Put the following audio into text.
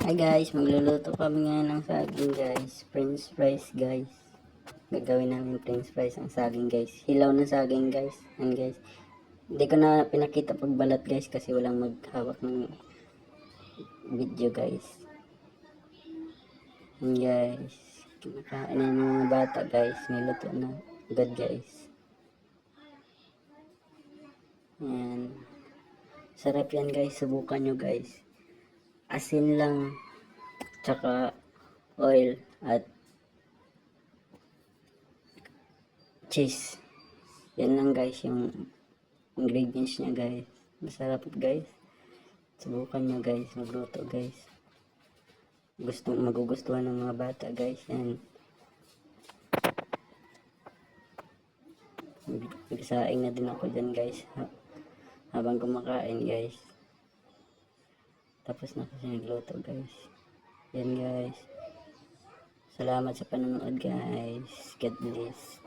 Hi guys, magluluto kami ngayon ng saging guys. French fries guys. Gagawin namin french fries ang saging guys. Hilaw na saging guys. Yan guys. Hindi ko na pinakita pagbalat guys kasi walang maghawak ng video guys. Yan guys. Kinakain na ng mga bata guys. May luto na agad guys. Yan. Sarap yan guys. Subukan nyo guys. Asin lang. Tsaka oil at cheese. Yan lang guys yung ingredients niya guys. Masarap guys. Subukan nyo guys. Magluto guys. Magugustuhan ng mga bata guys. Yan. Nagsaing na din ako dyan guys. Habang kumakain guys. Tapos na kasi nagluto guys. Yan guys. Salamat sa panonood guys. God bless.